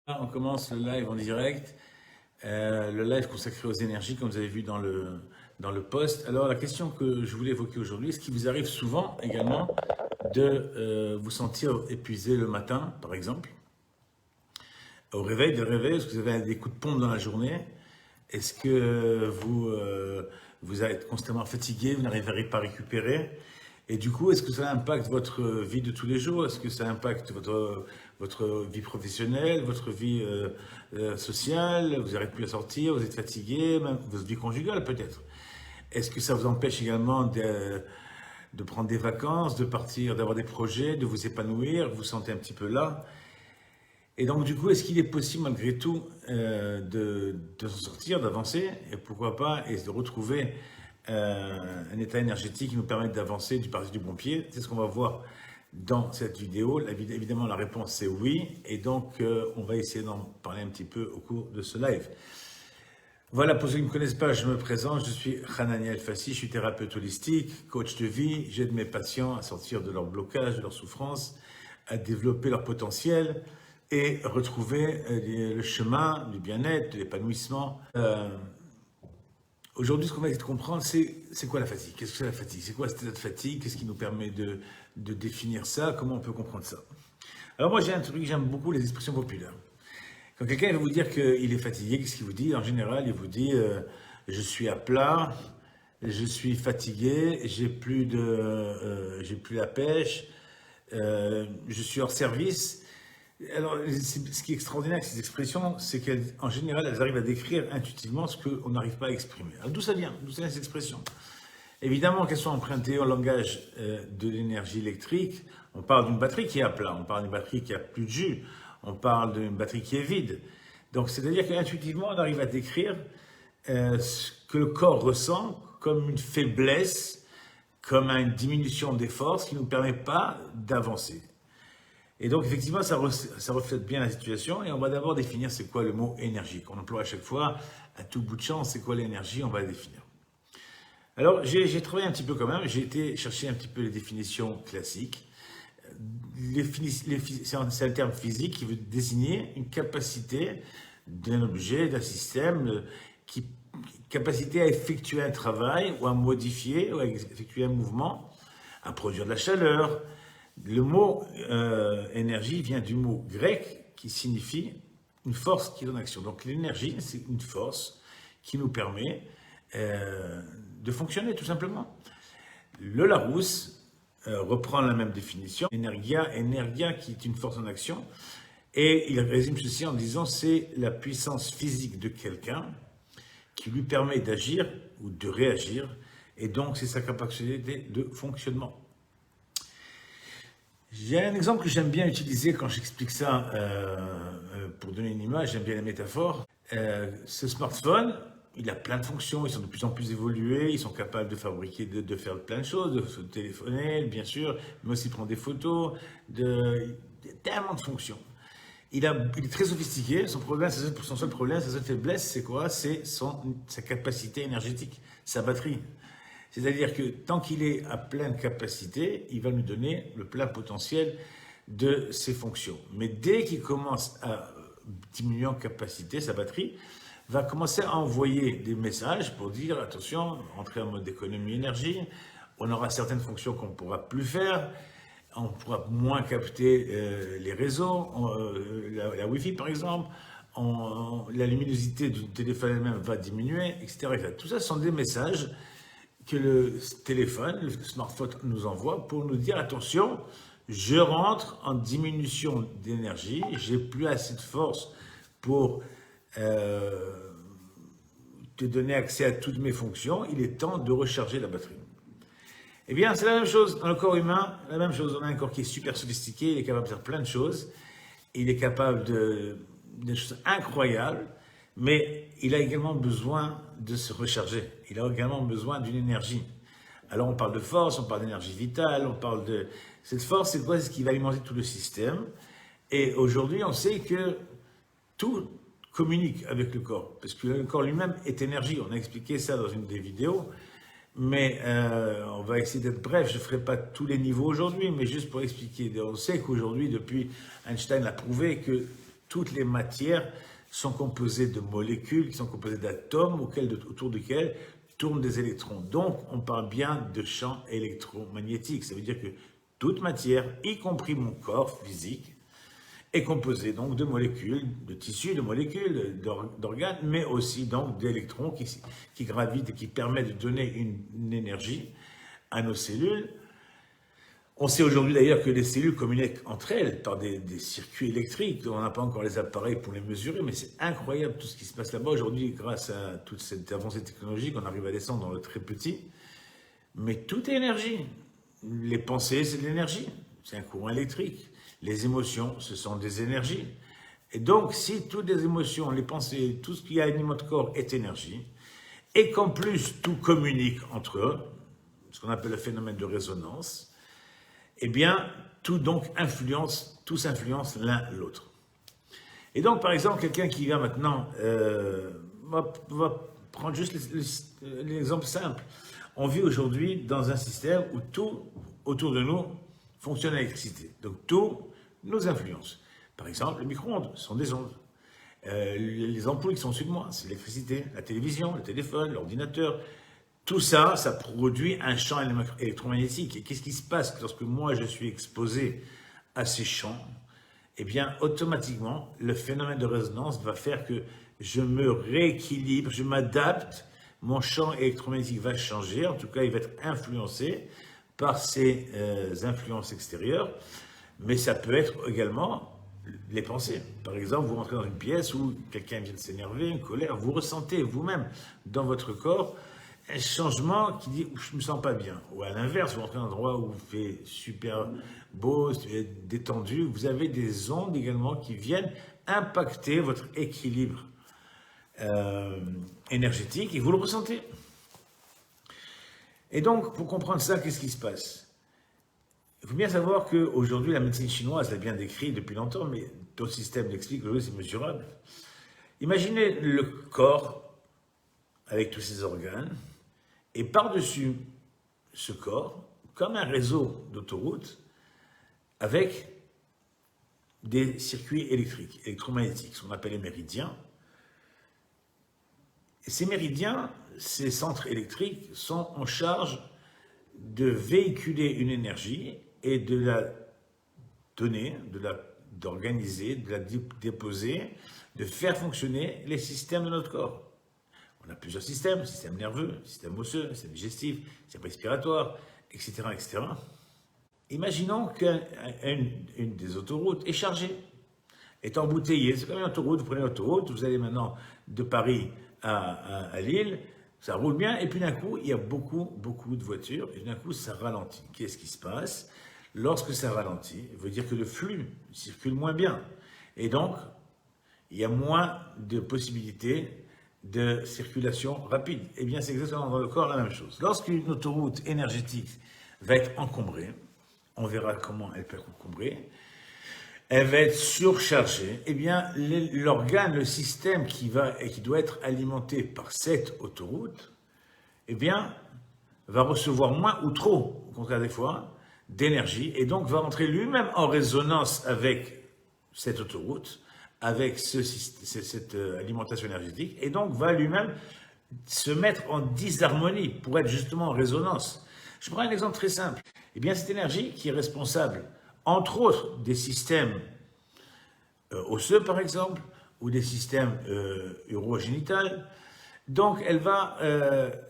On commence le live en direct, le live consacré aux énergies, comme vous avez vu dans le post. Alors, la question que je voulais évoquer aujourd'hui, est-ce qu'il vous arrive souvent également de vous sentir épuisé le matin, par exemple, au réveil, est-ce que vous avez des coups de pompe dans la journée? Est-ce que vous êtes constamment fatigué, vous n'arriverez pas à récupérer? Et du coup, est-ce que ça impacte votre vie de tous les jours? Est-ce que ça impacte votre vie professionnelle, votre vie sociale? Vous n'arrivez plus à sortir, vous êtes fatigué, même votre vie conjugale peut-être. Est-ce que ça vous empêche également de prendre des vacances, de partir, d'avoir des projets, de vous épanouir? Vous vous sentez un petit peu là? Et donc, du coup, est-ce qu'il est possible, malgré tout, de s'en sortir, d'avancer, et pourquoi pas, et de retrouver un état énergétique qui nous permette d'avancer du parti du bon pied? C'est ce qu'on va voir dans cette vidéo. Évidemment, la réponse c'est oui, et donc on va essayer d'en parler un petit peu au cours de ce live. Voilà, pour ceux qui ne me connaissent pas, je me présente, je suis Hanani El-Fassi, je suis thérapeute holistique, coach de vie, j'aide mes patients à sortir de leur blocage, de leur souffrance, à développer leur potentiel et retrouver le chemin du bien-être, de l'épanouissement. Aujourd'hui, ce qu'on va essayer de comprendre, c'est quoi la fatigue? Qu'est-ce que c'est la fatigue? C'est quoi cet état de fatigue? Qu'est-ce qui nous permet de définir ça? Comment on peut comprendre ça? Alors moi, j'ai un truc, j'aime beaucoup les expressions populaires. Quand quelqu'un va vous dire qu'il est fatigué, qu'est-ce qu'il vous dit? En général, il vous dit je suis à plat, je suis fatigué, j'ai plus la pêche, je suis hors service. Alors, ce qui est extraordinaire avec ces expressions, c'est qu'en général, elles arrivent à décrire intuitivement ce qu'on n'arrive pas à exprimer. Alors, d'où ça vient? D'où ça vient ces expressions? Évidemment qu'elles sont empruntées au langage de l'énergie électrique. On parle d'une batterie qui est à plat, on parle d'une batterie qui a plus de jus, on parle d'une batterie qui est vide. Donc, c'est-à-dire qu'intuitivement, on arrive à décrire ce que le corps ressent comme une faiblesse, comme une diminution des forces qui ne nous permet pas d'avancer. Et donc, effectivement, ça reflète bien la situation. Et on va d'abord définir c'est quoi le mot énergie, qu'on emploie à chaque fois, à tout bout de champ, c'est quoi l'énergie, on va la définir. Alors, j'ai travaillé un petit peu quand même, j'ai été chercher un petit peu les définitions classiques. C'est un terme physique qui veut désigner une capacité d'un objet, d'un système, capacité à effectuer un travail ou à modifier ou à effectuer un mouvement, à produire de la chaleur. Le mot énergie vient du mot grec qui signifie une force qui est en action. Donc l'énergie, c'est une force qui nous permet de fonctionner tout simplement. Le Larousse reprend la même définition, energia qui est une force en action, et il résume ceci en disant c'est la puissance physique de quelqu'un qui lui permet d'agir ou de réagir, et donc c'est sa capacité de fonctionnement. J'ai un exemple que j'aime bien utiliser quand j'explique ça pour donner une image, j'aime bien la métaphore. Ce smartphone, il a plein de fonctions, ils sont de plus en plus évolués, ils sont capables de fabriquer, de faire plein de choses, de se téléphoner, bien sûr, mais aussi prendre des photos, tellement de fonctions. Il est très sophistiqué, son seul problème, sa seule faiblesse, c'est quoi? C'est sa capacité énergétique, sa batterie. C'est-à-dire que tant qu'il est à pleine capacité, il va nous donner le plein potentiel de ses fonctions. Mais dès qu'il commence à diminuer en capacité, sa batterie va commencer à envoyer des messages pour dire attention, entrer en mode économie énergie, on aura certaines fonctions qu'on ne pourra plus faire, on pourra moins capter les réseaux, la Wi-Fi par exemple, la luminosité du téléphone elle-même va diminuer, etc., etc. Tout ça sont des messages que le téléphone, le smartphone nous envoie pour nous dire attention, je rentre en diminution d'énergie, j'ai plus assez de force pour te donner accès à toutes mes fonctions, il est temps de recharger la batterie. Eh bien, c'est la même chose dans le corps humain, la même chose, on a un corps qui est super sophistiqué, il est capable de faire plein de choses, il est capable de choses incroyables, mais il a également besoin de se recharger. Il a également besoin d'une énergie. Alors on parle de force, on parle d'énergie vitale, on parle de... Cette force, c'est quoi? C'est ce qui va alimenter tout le système. Et aujourd'hui, on sait que tout communique avec le corps, parce que le corps lui-même est énergie. On a expliqué ça dans une des vidéos, mais on va essayer d'être bref. Je ne ferai pas tous les niveaux aujourd'hui, mais juste pour expliquer. On sait qu'aujourd'hui, depuis Einstein a prouvé que toutes les matières sont composées de molécules, qui sont composées d'atomes autour desquels tournent des électrons. Donc, on parle bien de champ électromagnétique. Ça veut dire que toute matière, y compris mon corps physique, est composée donc de molécules, de tissus, de molécules, d'organes, mais aussi donc d'électrons qui gravitent et qui permettent de donner une énergie à nos cellules. On sait aujourd'hui d'ailleurs que les cellules communiquent entre elles par des circuits électriques. On n'a pas encore les appareils pour les mesurer, mais c'est incroyable tout ce qui se passe là-bas. Aujourd'hui, grâce à toute cette avancée technologique, on arrive à descendre dans le très petit. Mais tout est énergie. Les pensées, c'est de l'énergie. C'est un courant électrique. Les émotions, ce sont des énergies. Et donc, si toutes les émotions, les pensées, tout ce qui anime notre corps est énergie, et qu'en plus tout communique entre eux, ce qu'on appelle le phénomène de résonance, eh bien, tous influencent l'un l'autre. Et donc, par exemple, quelqu'un qui vient maintenant, va prendre juste l'exemple simple. On vit aujourd'hui dans un système où tout autour de nous fonctionne à l'électricité. Donc, tout nous influence. Par exemple, les micro-ondes sont des ondes. Les ampoules qui sont au-dessus de moi, c'est l'électricité. La télévision, le téléphone, l'ordinateur. Tout ça, ça produit un champ électromagnétique. Et qu'est-ce qui se passe lorsque moi je suis exposé à ces champs? Eh bien, automatiquement, le phénomène de résonance va faire que je me rééquilibre, je m'adapte, mon champ électromagnétique va changer, en tout cas, il va être influencé par ces influences extérieures, mais ça peut être également les pensées. Par exemple, vous rentrez dans une pièce où quelqu'un vient de s'énerver, une colère, vous ressentez vous-même dans votre corps un changement qui dit « je ne me sens pas bien ». Ou à l'inverse, vous rentrez dans un endroit où il fait super beau, détendu, vous avez des ondes également qui viennent impacter votre équilibre énergétique et vous le ressentez. Et donc, pour comprendre ça, qu'est-ce qui se passe? Il faut bien savoir qu'aujourd'hui, la médecine chinoise l'a bien décrit depuis longtemps, mais d'autres systèmes l'expliquent, aujourd'hui c'est mesurable. Imaginez le corps avec tous ses organes, et par-dessus ce corps, comme un réseau d'autoroutes, avec des circuits électriques, électromagnétiques, ce qu'on appelle les méridiens. Et ces méridiens, ces centres électriques, sont en charge de véhiculer une énergie et de la donner, d'organiser, de la déposer, de faire fonctionner les systèmes de notre corps. On a plusieurs systèmes, système nerveux, système osseux, système digestif, système respiratoire, etc., etc. Imaginons qu'une des autoroutes est chargée, est embouteillée. C'est comme une autoroute, vous prenez l'autoroute, vous allez maintenant de Paris à Lille, ça roule bien, et puis d'un coup, il y a beaucoup de voitures, et d'un coup, ça ralentit. Qu'est-ce qui se passe? Lorsque ça ralentit, ça veut dire que le flux circule moins bien. Et donc, il y a moins de possibilités de circulation rapide. Eh bien, c'est exactement dans le corps la même chose. Lorsqu'une autoroute énergétique va être encombrée, on verra comment elle peut être encombrée, elle va être surchargée, eh bien, l'organe, le système qui doit être alimenté par cette autoroute, eh bien, va recevoir moins ou trop, au contraire des fois, d'énergie, et donc va entrer lui-même en résonance avec cette autoroute, avec cette alimentation énergétique, et donc va lui-même se mettre en disharmonie pour être justement en résonance. Je prends un exemple très simple. Eh bien, cette énergie qui est responsable, entre autres, des systèmes osseux, par exemple, ou des systèmes urogénitals, donc elle va,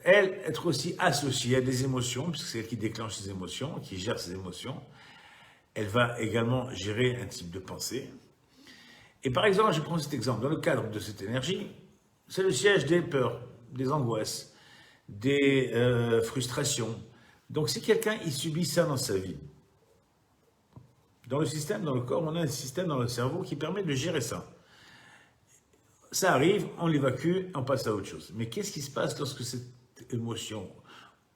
elle, être aussi associée à des émotions, puisque c'est elle qui déclenche ces émotions, qui gère ces émotions. Elle va également gérer un type de pensée. Et par exemple, je prends cet exemple, dans le cadre de cette énergie, c'est le siège des peurs, des angoisses, des frustrations. Donc si quelqu'un il subit ça dans sa vie, dans le système, dans le corps, on a un système dans le cerveau qui permet de gérer ça. Ça arrive, on l'évacue, on passe à autre chose. Mais qu'est-ce qui se passe lorsque cette émotion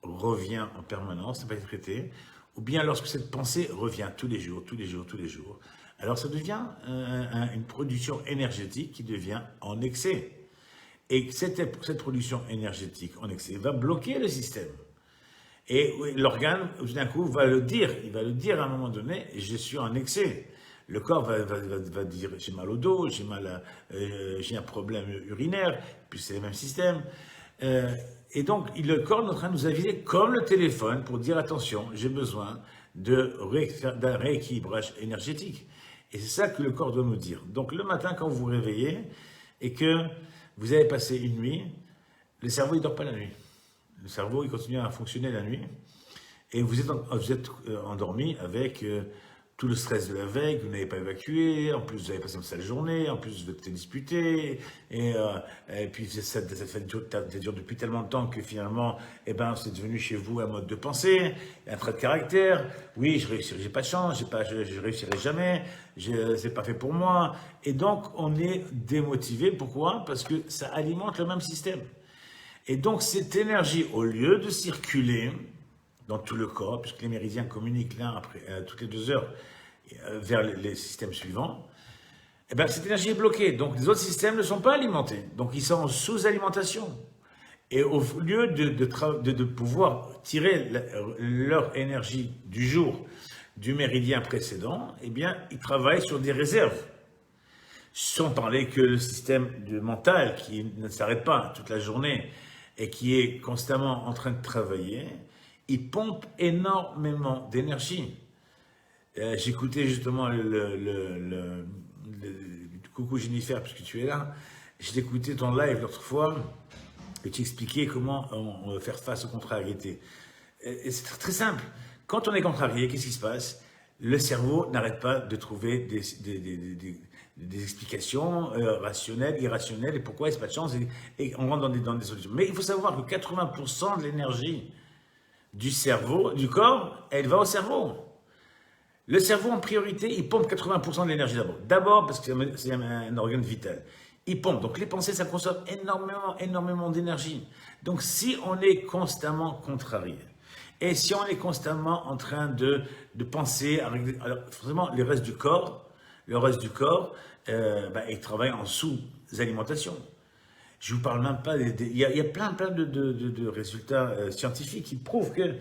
revient en permanence, ça va être traité, ou bien lorsque cette pensée revient tous les jours, alors ça devient une production énergétique qui devient en excès. Et cette production énergétique en excès va bloquer le système. Et l'organe, d'un coup, il va le dire à un moment donné, je suis en excès. Le corps va dire j'ai mal au dos, j'ai un problème urinaire, puis c'est le même système. Et donc le corps est en train de nous aviser comme le téléphone pour dire attention, j'ai besoin d'un rééquilibrage énergétique. Et c'est ça que le corps doit nous dire. Donc le matin quand vous vous réveillez et que vous avez passé une nuit, le cerveau il dort pas la nuit. Le cerveau il continue à fonctionner la nuit. Et vous êtes endormi avec tout le stress de la veille que vous n'avez pas évacué, en plus vous avez passé une sale journée, en plus vous êtes disputé, et puis ça dure depuis tellement de temps que finalement, eh ben, c'est devenu chez vous un mode de pensée, un trait de caractère. Oui, j'ai pas de chance, je réussirai jamais, c'est pas fait pour moi. Et donc on est démotivé. Pourquoi? Parce que ça alimente le même système. Et donc cette énergie, au lieu de circuler dans tout le corps, puisque les méridiens communiquent l'un après toutes les 2 heures vers les systèmes suivants, eh bien, cette énergie est bloquée. Donc les autres systèmes ne sont pas alimentés. Donc ils sont en sous-alimentation. Et au lieu de pouvoir tirer leur énergie du jour du méridien précédent, eh bien, ils travaillent sur des réserves. Sans parler que le système mental qui ne s'arrête pas toute la journée et qui est constamment en train de travailler, il pompe énormément d'énergie. J'écoutais justement coucou Jennifer, puisque tu es là, j'ai écouté ton live l'autre fois, et tu expliquais comment on va faire face aux contrariétés. Et c'est très simple. Quand on est contrarié, qu'est-ce qui se passe? Le cerveau n'arrête pas de trouver des explications rationnelles, irrationnelles, et pourquoi il n'y a pas de chance, et on rentre dans des solutions. Mais il faut savoir que 80% de l'énergie du cerveau, du corps, elle va au cerveau. Le cerveau, en priorité, il pompe 80% de l'énergie d'abord. D'abord, parce que c'est un organe vital. Il pompe. Donc, les pensées, ça consomme énormément d'énergie. Donc, si on est constamment contrarié, et si on est constamment en train de penser, alors, forcément, le reste du corps, il travaille en sous-alimentation. Je ne vous parle même pas, il y a plein de résultats scientifiques qui prouvent que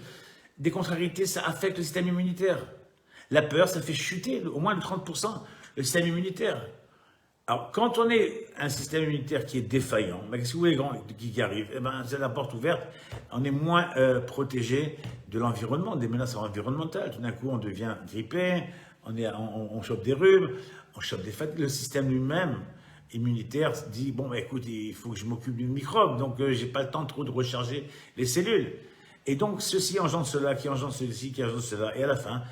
des contrariétés, ça affecte le système immunitaire. La peur, ça fait chuter au moins de 30% le système immunitaire. Alors, quand on est un système immunitaire qui est défaillant, qu'est-ce que vous voulez qui arrive? Eh ben, c'est la porte ouverte, on est moins protégé de l'environnement, des menaces environnementales. Tout d'un coup, on devient grippé, on chope des rhumes, on chope des fatigues. Le système lui-même immunitaire dit, bon, écoute, il faut que je m'occupe du microbe, donc j'ai pas le temps trop de recharger les cellules. Et donc, ceci engendre cela, qui engendre ceci, qui engendre cela. Et à la fin,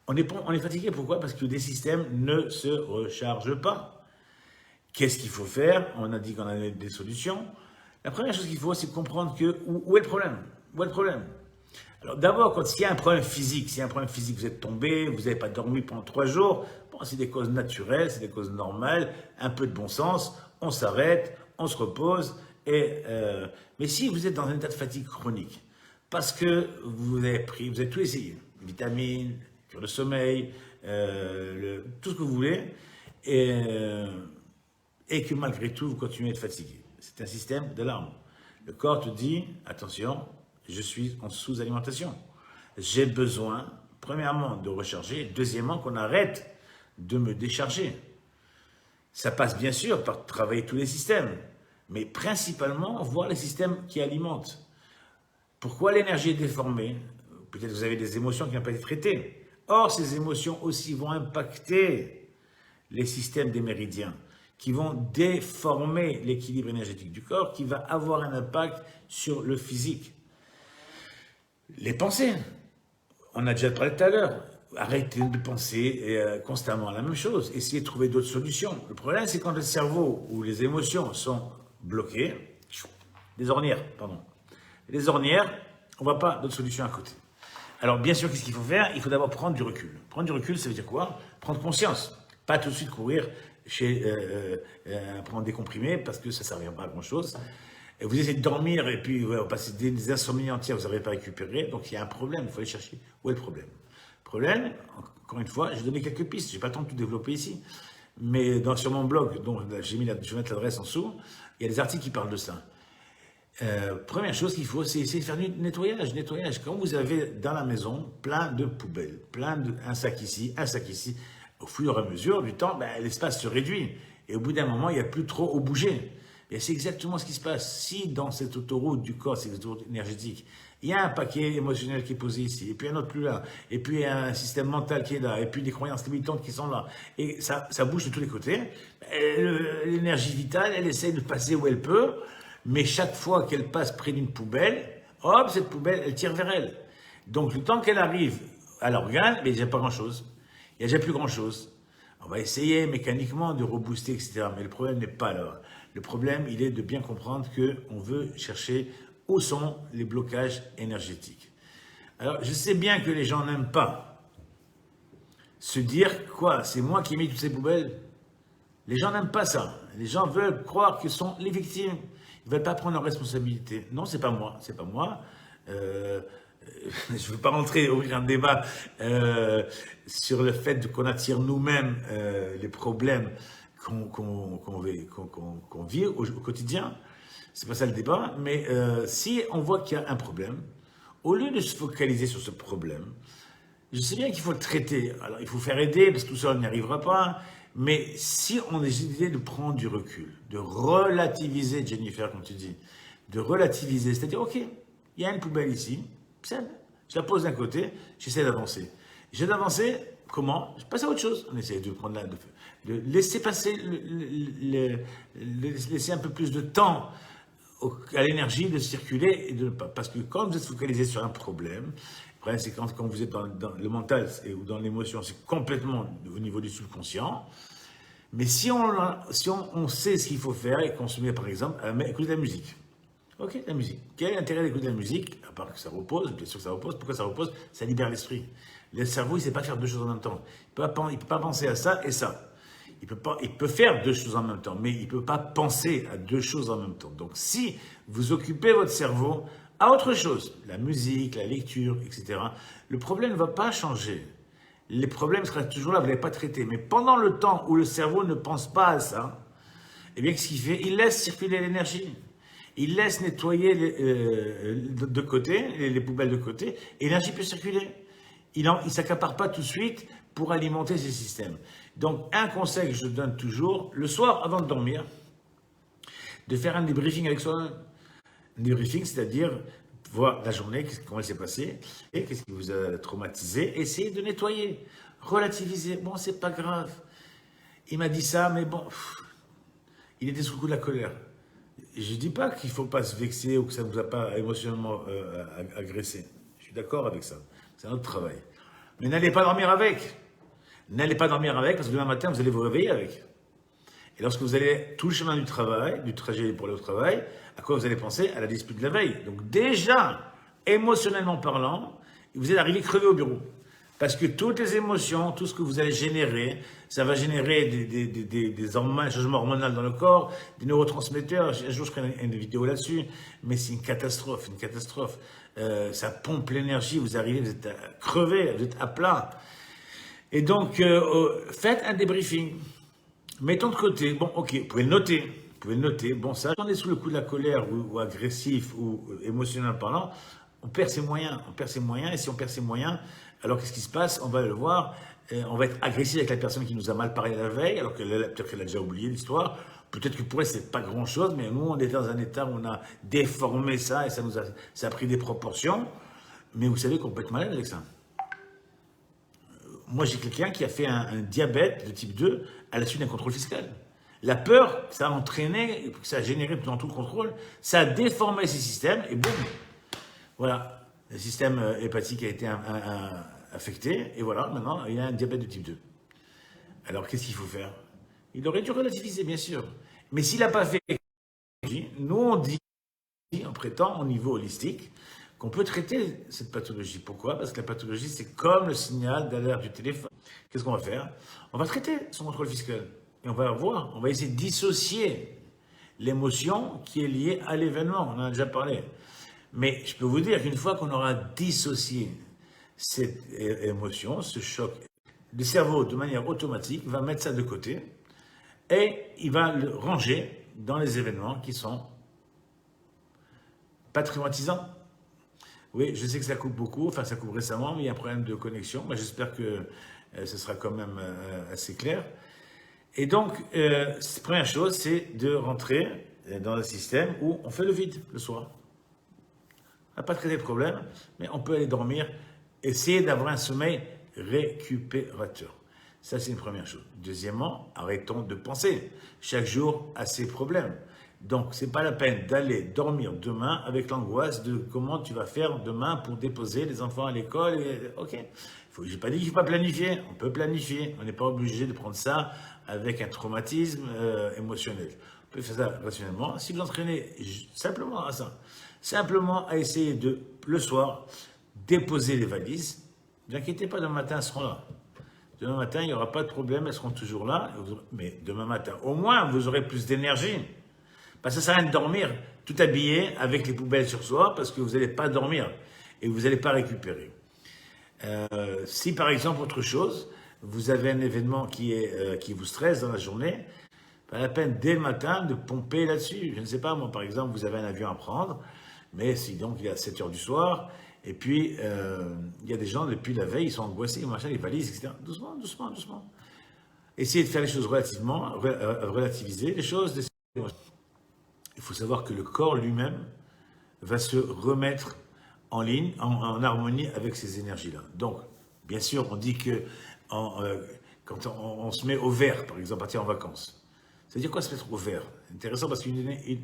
on est fatigué. Pourquoi? Parce que des systèmes ne se rechargent pas. Qu'est-ce qu'il faut faire? On a dit qu'on avait des solutions. La première chose qu'il faut, c'est comprendre où est le problème. Où est le problème? Alors d'abord, s'il y a un problème physique, vous êtes tombé, vous n'avez pas dormi pendant 3 jours, bon, c'est des causes naturelles, c'est des causes normales, un peu de bon sens, on s'arrête, on se repose. Mais si vous êtes dans un état de fatigue chronique, parce que vous avez tout essayé, vitamines, cure de sommeil, tout ce que vous voulez, et que malgré tout, vous continuez à être fatigué. C'est un système d'alarme. Le corps te dit, attention, je suis en sous-alimentation. J'ai besoin, premièrement, de recharger, deuxièmement, qu'on arrête de me décharger. Ça passe bien sûr par travailler tous les systèmes, mais principalement voir les systèmes qui alimentent. Pourquoi l'énergie est déformée? Peut-être que vous avez des émotions qui n'ont pas été traitées. Or, ces émotions aussi vont impacter les systèmes des méridiens, qui vont déformer l'équilibre énergétique du corps, qui va avoir un impact sur le physique. Les pensées, on a déjà parlé tout à l'heure, arrêtez de penser constamment la même chose, essayez de trouver d'autres solutions. Le problème, c'est quand le cerveau ou les émotions sont bloquées, les ornières, on ne voit pas d'autres solutions à côté. Alors bien sûr, qu'est-ce qu'il faut faire? Il faut d'abord prendre du recul. Prendre du recul, ça veut dire quoi? Prendre conscience, pas tout de suite courir prendre des comprimés parce que ça ne servira pas à grand-chose. Et vous essayez de dormir et puis vous passez des insomnies entières, vous n'arrivez pas à récupérer, donc il y a un problème, il faut aller chercher où est le problème. Le problème, encore une fois, j'ai donné quelques pistes, je n'ai pas le temps de tout développer ici, mais sur mon blog, dont je vais mettre l'adresse en dessous, il y a des articles qui parlent de ça. Première chose qu'il faut, c'est essayer de faire du nettoyage. Quand vous avez dans la maison plein de poubelles, un sac ici, Au fur et à mesure du temps, ben, l'espace se réduit. Et au bout d'un moment, il n'y a plus trop où bouger. Et c'est exactement ce qui se passe. Si dans cette autoroute du corps, cette autoroute énergétique, il y a un paquet émotionnel qui est posé ici, et puis un autre plus là, et puis un système mental qui est là, et puis des croyances limitantes qui sont là, et ça bouge de tous les côtés, l'énergie vitale, elle essaie de passer où elle peut, mais chaque fois qu'elle passe près d'une poubelle, hop, cette poubelle, elle tire vers elle. Donc le temps qu'elle arrive à l'organe, mais il n'y a pas grand-chose. Il n'y a déjà plus grand-chose. On va essayer mécaniquement de rebooster, etc. Mais le problème n'est pas là. Le problème, il est de bien comprendre qu'on veut chercher où sont les blocages énergétiques. Alors, je sais bien que les gens n'aiment pas se dire, quoi, c'est moi qui ai mis toutes ces poubelles. Les gens n'aiment pas ça. Les gens veulent croire qu'ils sont les victimes. Ils ne veulent pas prendre leurs responsabilités. Non, c'est pas moi. C'est pas moi. Je ne veux pas ouvrir un débat sur le fait qu'on attire nous-mêmes les problèmes qu'on vit au quotidien. C'est pas ça le débat, mais si on voit qu'il y a un problème, au lieu de se focaliser sur ce problème, je sais bien qu'il faut le traiter. Alors, il faut faire aider, parce que tout seul on n'y arrivera pas, mais si on a décidé de prendre du recul, de relativiser, Jennifer, comme tu dis, de relativiser, c'est-à-dire, ok, il y a une poubelle ici, je la pose d'un côté, j'essaie d'avancer. J'essaie d'avancer, comment? Je passe à autre chose. On essaie de prendre de laisser passer, laisser un peu plus de temps à l'énergie de circuler, parce que quand vous êtes focalisé sur un problème, après, c'est quand vous êtes dans le mental ou dans l'émotion, c'est complètement au niveau du subconscient. Mais si on sait ce qu'il faut faire et qu'on se met par exemple à écouter de la musique. Ok, la musique. Quel est l'intérêt d'écouter de la musique? À part que ça repose, bien sûr que ça repose. Pourquoi ça repose? Ça libère l'esprit. Le cerveau, il ne sait pas faire deux choses en même temps. Il ne peut pas penser à ça et ça. Il peut faire deux choses en même temps, mais il ne peut pas penser à deux choses en même temps. Donc, si vous occupez votre cerveau à autre chose, la musique, la lecture, etc., le problème ne va pas changer. Les problèmes seront toujours là, vous ne l'avez pas traité. Mais pendant le temps où le cerveau ne pense pas à ça, eh bien, qu'est-ce qu'il fait? Il laisse circuler l'énergie. Il laisse nettoyer de côté, les poubelles de côté, et l'énergie peut circuler. Il ne s'accapare pas tout de suite pour alimenter ces systèmes. Donc, un conseil que je donne toujours, le soir avant de dormir, de faire un débriefing avec soi-même. Un débriefing, c'est-à-dire voir la journée, comment elle s'est passée, et qu'est-ce qui vous a traumatisé, essayez de nettoyer, relativiser. Bon, c'est pas grave. Il m'a dit ça, mais bon, il était sous le coup de la colère. Je ne dis pas qu'il ne faut pas se vexer ou que ça ne vous a pas émotionnellement agressé. Je suis d'accord avec ça. C'est un autre travail. Mais n'allez pas dormir avec. N'allez pas dormir avec parce que demain matin, vous allez vous réveiller avec. Et lorsque vous allez tout le chemin du travail, du trajet pour aller au travail, à quoi vous allez penser? À la dispute de la veille. Donc déjà, émotionnellement parlant, vous êtes arrivé crevé au bureau. Parce que toutes les émotions, tout ce que vous allez générer, ça va générer des changements hormonaux dans le corps, des neurotransmetteurs. Un jour, je ferai une vidéo là-dessus, mais c'est une catastrophe, une catastrophe. Ça pompe l'énergie, vous arrivez, vous êtes crevé, vous êtes à plat. Et donc, faites un débriefing. Mettons de côté, bon, ok, vous pouvez le noter, bon, ça, quand on est sous le coup de la colère ou agressif ou émotionnel parlant, on perd ses moyens, et si on perd ses moyens, alors qu'est-ce qui se passe? On va le voir, on va être agressif avec la personne qui nous a mal parlé la veille, alors peut-être qu'elle a déjà oublié l'histoire, peut-être que pour elle c'est pas grand-chose, mais nous on est dans un état où on a déformé ça et ça a pris des proportions, mais vous savez qu'on peut être malade avec ça. Moi j'ai quelqu'un qui a fait un diabète de type 2 à la suite d'un contrôle fiscal. La peur, ça a entraîné, ça a généré dans tout le contrôle, ça a déformé ces systèmes et boum, voilà. Le système hépatique a été affecté, et voilà, maintenant, il y a un diabète de type 2. Alors, qu'est-ce qu'il faut faire? Il aurait dû relativiser, bien sûr. Mais s'il n'a pas fait, nous, on dit, on prétend, au niveau holistique, qu'on peut traiter cette pathologie. Pourquoi? Parce que la pathologie, c'est comme le signal d'alerte du téléphone. Qu'est-ce qu'on va faire? On va traiter son contrôle fiscal. Et on va voir, on va essayer de dissocier l'émotion qui est liée à l'événement. On en a déjà parlé. Mais je peux vous dire qu'une fois qu'on aura dissocié cette émotion, ce choc, le cerveau, de manière automatique, va mettre ça de côté et il va le ranger dans les événements qui sont pas traumatisants. Oui, je sais que ça coupe beaucoup, enfin ça coupe récemment, mais il y a un problème de connexion. J'espère que ce sera quand même assez clair. Et donc, première chose, c'est de rentrer dans un système où on fait le vide le soir. On n'a pas traité de problème, mais on peut aller dormir, essayer d'avoir un sommeil récupérateur. Ça, c'est une première chose. Deuxièmement, arrêtons de penser chaque jour à ces problèmes. Donc, c'est pas la peine d'aller dormir demain avec l'angoisse de comment tu vas faire demain pour déposer les enfants à l'école. Ok, j'ai pas dit qu'il ne faut pas planifier. On peut planifier. On n'est pas obligé de prendre ça avec un traumatisme émotionnel. On peut faire ça rationnellement. Si vous entraînez simplement à ça, simplement à essayer de, le soir, déposer les valises, ne vous inquiétez pas, demain matin, elles seront là. Demain matin, il n'y aura pas de problème, elles seront toujours là. Mais demain matin, au moins, vous aurez plus d'énergie. Parce que ça sert à rien de dormir tout habillé avec les poubelles sur soi parce que vous n'allez pas dormir et vous n'allez pas récupérer. Si par exemple, autre chose, vous avez un événement qui vous stresse dans la journée, pas la peine dès le matin de pomper là-dessus. Je ne sais pas, moi par exemple, vous avez un avion à prendre, mais si donc il est à 7 heures du soir, et puis il y a des gens depuis la veille, ils sont angoissés, machin, les valises, etc. Doucement, doucement, doucement. Essayez de faire les choses relativiser les choses. Il faut savoir que le corps lui-même va se remettre en ligne, en harmonie avec ces énergies-là. Donc, bien sûr, on dit que quand on se met au vert, par exemple, partir en vacances, ça veut dire quoi se mettre au vert? C'est intéressant parce que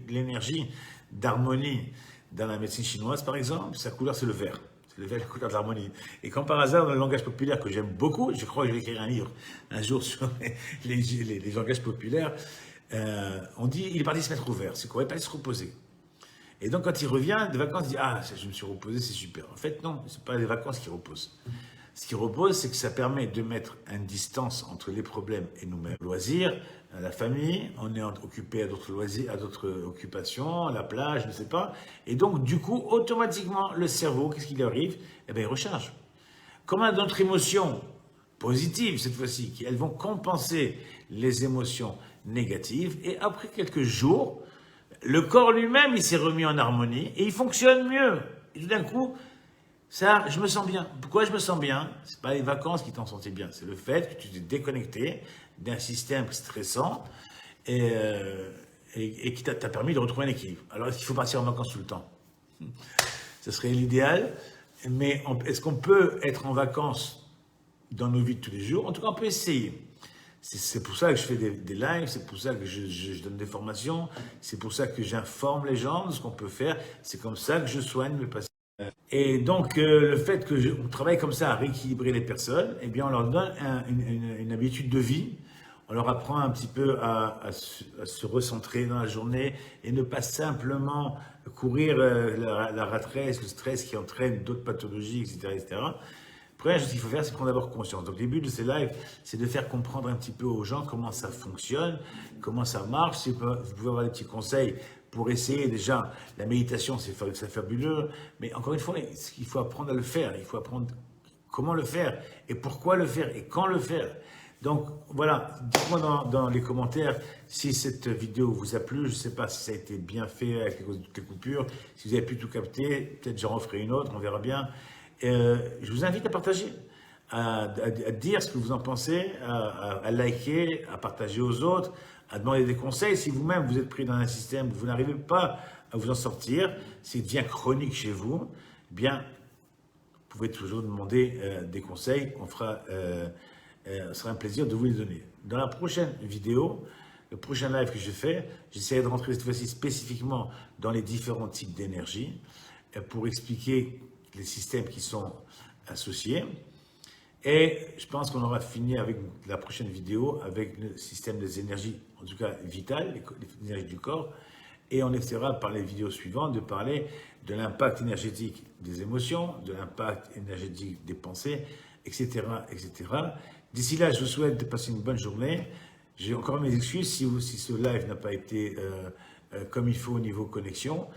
l'énergie d'harmonie dans la médecine chinoise, par exemple, sa couleur c'est le vert. C'est le vert, la couleur de l'harmonie. Et quand par hasard, dans le langage populaire que j'aime beaucoup, je crois que je vais écrire un livre un jour sur les langages populaires, on dit il est parti se mettre au vert, c'est quoi? Il est parti se reposer. Et donc quand il revient de vacances, il dit ah, je me suis reposé, c'est super. En fait non, c'est pas les vacances qui reposent. Ce qui repose, c'est que ça permet de mettre une distance entre les problèmes et nous-mêmes. Loisirs, la famille, on est occupé à d'autres loisirs, à d'autres occupations, à la plage, je ne sais pas. Et donc du coup, automatiquement, le cerveau, qu'est-ce qui lui arrive? Eh bien, il recharge. Comme à d'autres émotions positives cette fois-ci, elles vont compenser les émotions négatives. Et après quelques jours, le corps lui-même, il s'est remis en harmonie et il fonctionne mieux. Et tout d'un coup, ça, je me sens bien. Pourquoi je me sens bien? C'est pas les vacances qui t'en sentais bien, c'est le fait que tu t'es déconnecté d'un système stressant et qui t'a permis de retrouver un équilibre. Alors, est-ce qu'il faut partir en vacances tout le temps? Ce serait l'idéal, mais est-ce qu'on peut être en vacances dans nos vies de tous les jours? En tout cas, on peut essayer. C'est pour ça que je fais des lives, c'est pour ça que je donne des formations, c'est pour ça que j'informe les gens de ce qu'on peut faire, c'est comme ça que je soigne mes patients. Et donc, le fait qu'on travaille comme ça à rééquilibrer les personnes, eh bien, on leur donne une habitude de vie, on leur apprend un petit peu à se recentrer dans la journée et ne pas simplement courir la rat race, le stress qui entraîne d'autres pathologies, etc., etc. Première chose qu'il faut faire, c'est prendre d'abord conscience. Donc, le but de ces lives, c'est de faire comprendre un petit peu aux gens comment ça fonctionne, comment ça marche. Si vous pouvez avoir des petits conseils pour essayer déjà. La méditation, c'est fabuleux. Mais encore une fois, il faut apprendre à le faire. Il faut apprendre comment le faire et pourquoi le faire et quand le faire. Donc, voilà. Dites-moi dans les commentaires si cette vidéo vous a plu. Je ne sais pas si ça a été bien fait avec les coupures. Si vous avez pu tout capter, peut-être j'en referai une autre. On verra bien. Je vous invite à partager, à dire ce que vous en pensez, à liker, à partager aux autres, à demander des conseils. Si vous-même vous êtes pris dans un système, vous n'arrivez pas à vous en sortir, s'il devient chronique chez vous, eh bien, vous pouvez toujours demander des conseils. Ce sera un plaisir de vous les donner. Dans la prochaine vidéo, le prochain live que je fais, j'essaierai de rentrer cette fois-ci spécifiquement dans les différents types d'énergie pour expliquer les systèmes qui sont associés. Et je pense qu'on aura fini avec la prochaine vidéo avec le système des énergies, en tout cas vitales, les énergies du corps. Et on essaiera par les vidéos suivantes de parler de l'impact énergétique des émotions, de l'impact énergétique des pensées, etc., etc. D'ici là, je vous souhaite de passer une bonne journée. J'ai encore mes excuses si ce live n'a pas été comme il faut au niveau connexion.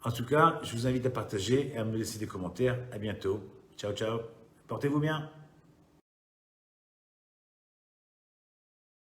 En tout cas, je vous invite à partager et à me laisser des commentaires. À bientôt. Ciao, ciao. Portez-vous bien.